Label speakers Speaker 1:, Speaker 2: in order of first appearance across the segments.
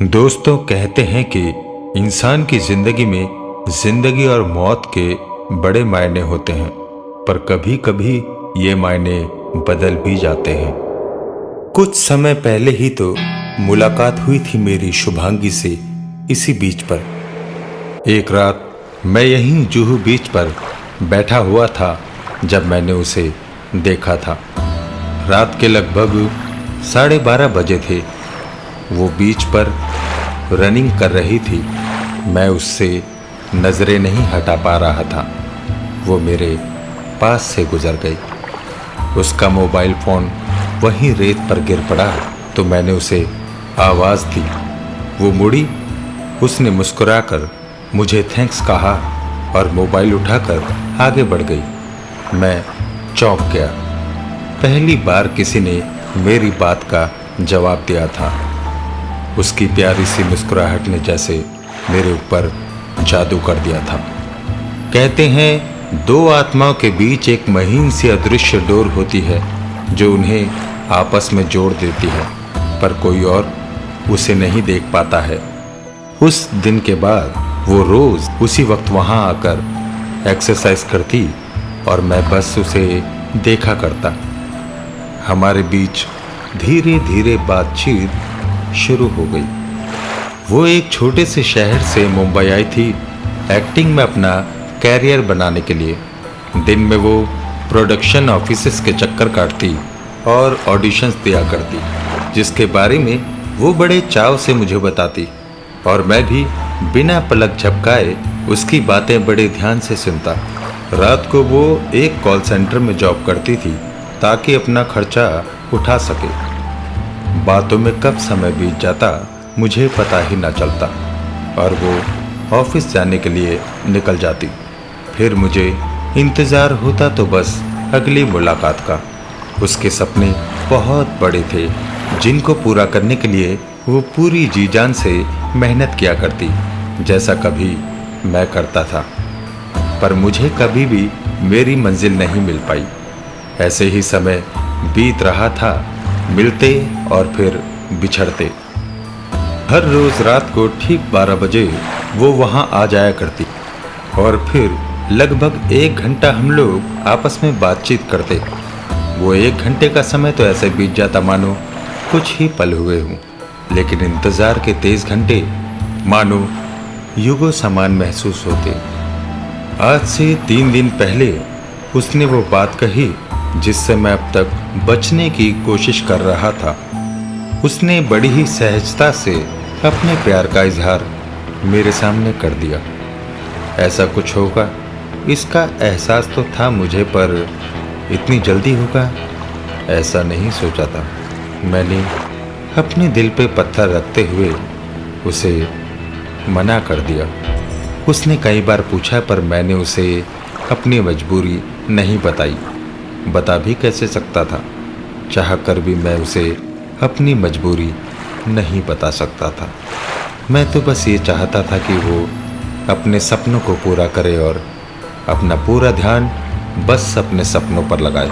Speaker 1: दोस्तों कहते हैं कि इंसान की जिंदगी में जिंदगी और मौत के बड़े मायने होते हैं, पर कभी कभी ये मायने बदल भी जाते हैं। कुछ समय पहले ही तो मुलाकात हुई थी मेरी शुभांगी से इसी बीच पर। एक रात मैं यहीं जुहू बीच पर बैठा हुआ था जब मैंने उसे देखा था। रात के लगभग 12:30 बजे थे। वो बीच पर रनिंग कर रही थी। मैं उससे नजरें नहीं हटा पा रहा था। वो मेरे पास से गुजर गई। उसका मोबाइल फोन वहीं रेत पर गिर पड़ा तो मैंने उसे आवाज दी। वो मुड़ी, उसने मुस्कुराकर मुझे थैंक्स कहा और मोबाइल उठाकर आगे बढ़ गई। मैं चौंक गया। पहली बार किसी ने मेरी बात का जवाब दिया था। उसकी प्यारी सी मुस्कुराहट ने जैसे मेरे ऊपर जादू कर दिया था। कहते हैं दो आत्माओं के बीच एक महीन सी अदृश्य डोर होती है जो उन्हें आपस में जोड़ देती है, पर कोई और उसे नहीं देख पाता है। उस दिन के बाद वो रोज उसी वक्त वहां आकर एक्सरसाइज करती और मैं बस उसे देखा करता। हमारे बीच धीरे धीरे बातचीत शुरू हो गई। वो एक छोटे से शहर से मुंबई आई थी एक्टिंग में अपना कैरियर बनाने के लिए। दिन में वो प्रोडक्शन ऑफिसेस के चक्कर काटती और ऑडिशंस दिया करती, जिसके बारे में वो बड़े चाव से मुझे बताती और मैं भी बिना पलक झपकाए उसकी बातें बड़े ध्यान से सुनता। रात को वो एक कॉल सेंटर में जॉब करती थी ताकि अपना खर्चा उठा सके। बातों में कब समय बीत जाता मुझे पता ही ना चलता और वो ऑफिस जाने के लिए निकल जाती। फिर मुझे इंतज़ार होता तो बस अगली मुलाकात का। उसके सपने बहुत बड़े थे जिनको पूरा करने के लिए वो पूरी जी जान से मेहनत किया करती, जैसा कभी मैं करता था। पर मुझे कभी भी मेरी मंजिल नहीं मिल पाई। ऐसे ही समय बीत रहा था, मिलते और फिर बिछड़ते। हर रोज रात को ठीक 12 बजे वो वहां आ जाया करती और फिर लगभग 1 घंटा हम लोग आपस में बातचीत करते। वो 1 घंटे का समय तो ऐसे बीत जाता मानो कुछ ही पल हुए हों, लेकिन इंतजार के 23 घंटे मानो युगों समान महसूस होते। आज से 3 दिन पहले उसने वो बात कही जिससे मैं अब तक बचने की कोशिश कर रहा था। उसने बड़ी ही सहजता से अपने प्यार का इजहार मेरे सामने कर दिया। ऐसा कुछ होगा इसका एहसास तो था मुझे, पर इतनी जल्दी होगा ऐसा नहीं सोचा था। मैंने अपने दिल पे पत्थर रखते हुए उसे मना कर दिया। उसने कई बार पूछा पर मैंने उसे अपनी मजबूरी नहीं बताई। बता भी कैसे सकता था? चाह कर भी मैं उसे अपनी मजबूरी नहीं बता सकता था। मैं तो बस ये चाहता था कि वो अपने सपनों को पूरा करे और अपना पूरा ध्यान बस अपने सपनों पर लगाए।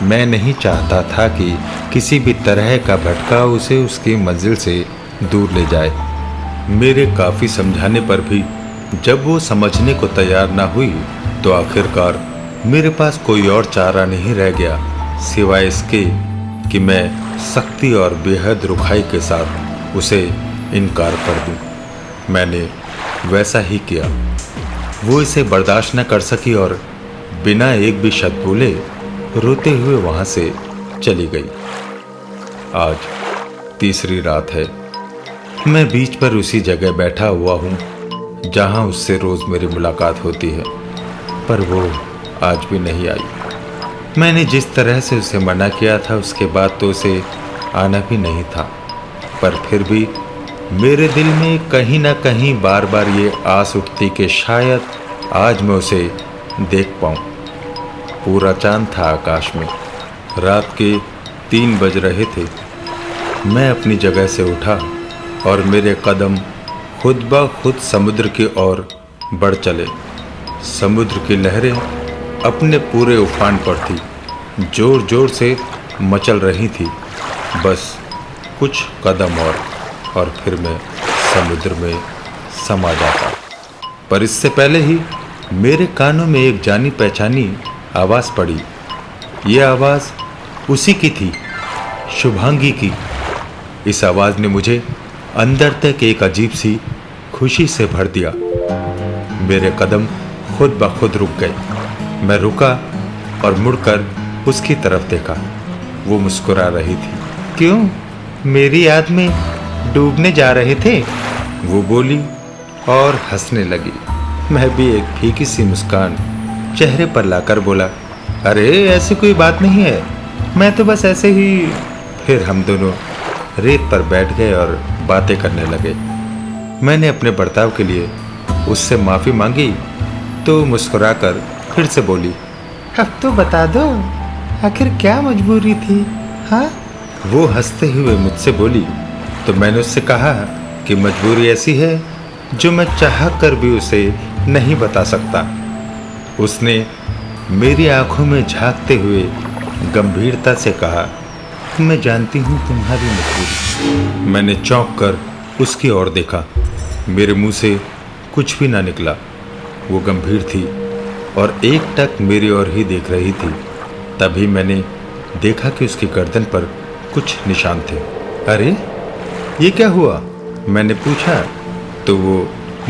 Speaker 1: मैं नहीं चाहता था कि किसी भी तरह का भटकाव उसे उसकी मंजिल से दूर ले जाए। मेरे काफ़ी समझाने पर भी जब वो समझने को तैयार ना हुई तो आखिरकार मेरे पास कोई और चारा नहीं रह गया सिवाय इसके कि मैं सख्ती और बेहद रुखाई के साथ उसे इनकार कर दूं। मैंने वैसा ही किया। वो इसे बर्दाश्त न कर सकी और बिना एक भी शब्द बोले रोते हुए वहाँ से चली गई। आज तीसरी रात है। मैं बीच पर उसी जगह बैठा हुआ हूँ जहाँ उससे रोज़ मेरी मुलाकात होती है, पर वो आज भी नहीं आई। मैंने जिस तरह से उसे मना किया था उसके बाद तो उसे आना भी नहीं था, पर फिर भी मेरे दिल में कहीं ना कहीं बार बार ये आस उठती कि शायद आज मैं उसे देख पाऊँ। पूरा चांद था आकाश में। रात के 3 बज रहे थे। मैं अपनी जगह से उठा और मेरे कदम खुद ब खुद समुद्र की ओर बढ़ चले। समुद्र की लहरें अपने पूरे उफान पर थी, जोर जोर से मचल रही थी। बस कुछ कदम और फिर मैं समुद्र में समा जाता। पर इससे पहले ही मेरे कानों में एक जानी पहचानी आवाज़ पड़ी। ये आवाज़ उसी की थी, शुभांगी की। इस आवाज़ ने मुझे अंदर तक एक अजीब सी खुशी से भर दिया। मेरे कदम खुद ब खुद रुक गए। मैं रुका और मुड़कर उसकी तरफ देखा। वो मुस्कुरा रही थी। क्यों, मेरी याद में डूबने जा रहे थे? वो बोली और हंसने लगी। मैं भी एक फीकी सी मुस्कान चेहरे पर लाकर बोला, अरे ऐसी कोई बात नहीं है, मैं तो बस ऐसे ही। फिर हम दोनों रेत पर बैठ गए और बातें करने लगे। मैंने अपने बर्ताव के लिए उससे माफ़ी मांगी तो मुस्कुराकर फिर से बोली, अब तो बता दो, आखिर क्या मजबूरी थी? हाँ, वो हंसते हुए मुझसे बोली। तो मैंने उससे कहा कि मजबूरी ऐसी है जो मैं चाह कर भी उसे नहीं बता सकता। उसने मेरी आंखों में झांकते हुए गंभीरता से कहा, मैं जानती हूँ तुम्हारी मजबूरी। मैंने चौंक कर उसकी ओर देखा। मेरे मुंह से कुछ भी ना निकला। वो गंभीर थी और एकटक मेरी ओर ही देख रही थी। तभी मैंने देखा कि उसकी गर्दन पर कुछ निशान थे। अरे ये क्या हुआ? मैंने पूछा तो वो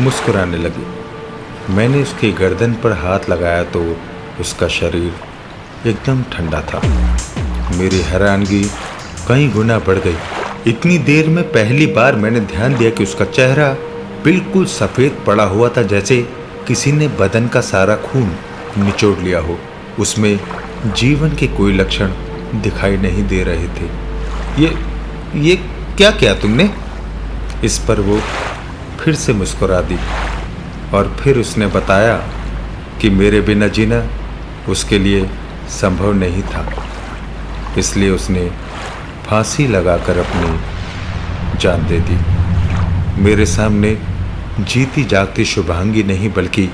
Speaker 1: मुस्कुराने लगी। मैंने उसकी गर्दन पर हाथ लगाया तो उसका शरीर एकदम ठंडा था। मेरी हैरानगी कई गुना बढ़ गई। इतनी देर में पहली बार मैंने ध्यान दिया कि उसका चेहरा बिल्कुल सफ़ेद पड़ा हुआ था, जैसे किसी ने बदन का सारा खून निचोड़ लिया हो। उसमें जीवन के कोई लक्षण दिखाई नहीं दे रहे थे। ये क्या किया तुमने? इस पर वो फिर से मुस्कुरा दी और फिर उसने बताया कि मेरे बिना जीना उसके लिए संभव नहीं था, इसलिए उसने फांसी लगाकर अपनी जान दे दी। मेरे सामने जीती जागती शुभांगी नहीं बल्कि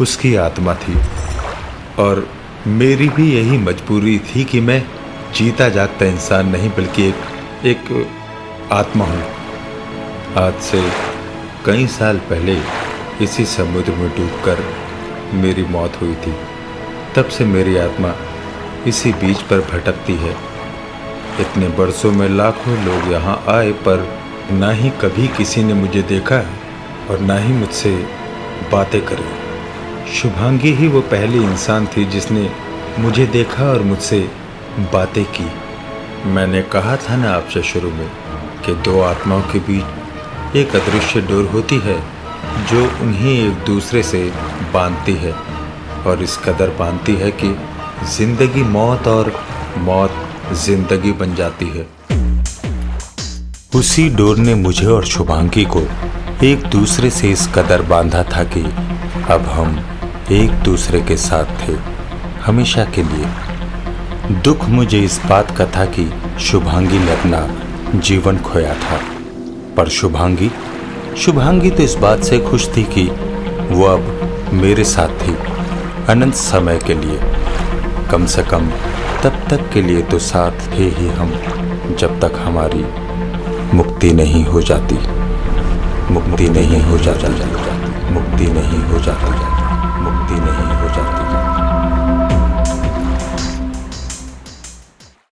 Speaker 1: उसकी आत्मा थी और मेरी भी यही मजबूरी थी कि मैं जीता जागता इंसान नहीं बल्कि एक आत्मा हूँ। आज से कई साल पहले इसी समुद्र में डूबकर मेरी मौत हुई थी। तब से मेरी आत्मा इसी बीच पर भटकती है। इतने बरसों में लाखों लोग यहाँ आए पर ना ही कभी किसी ने मुझे देखा और ना ही मुझसे बातें करी। शुभांगी ही वो पहली इंसान थी जिसने मुझे देखा और मुझसे बातें की। मैंने कहा था ना आपसे शुरू में कि दो आत्माओं के बीच एक अदृश्य डोर होती है जो उन्हें एक दूसरे से बांधती है और इस कदर बांधती है कि जिंदगी मौत और मौत जिंदगी बन जाती है। उसी डोर ने मुझे और शुभांगी को एक दूसरे से इस कदर बांधा था कि अब हम एक दूसरे के साथ थे हमेशा के लिए। दुख मुझे इस बात का था कि शुभांगी ने अपना जीवन खोया था, पर शुभांगी तो इस बात से खुश थी कि वो अब मेरे साथ थी अनंत समय के लिए। कम से कम तब तक के लिए तो साथ थे ही हम, जब तक हमारी मुक्ति नहीं हो जाती।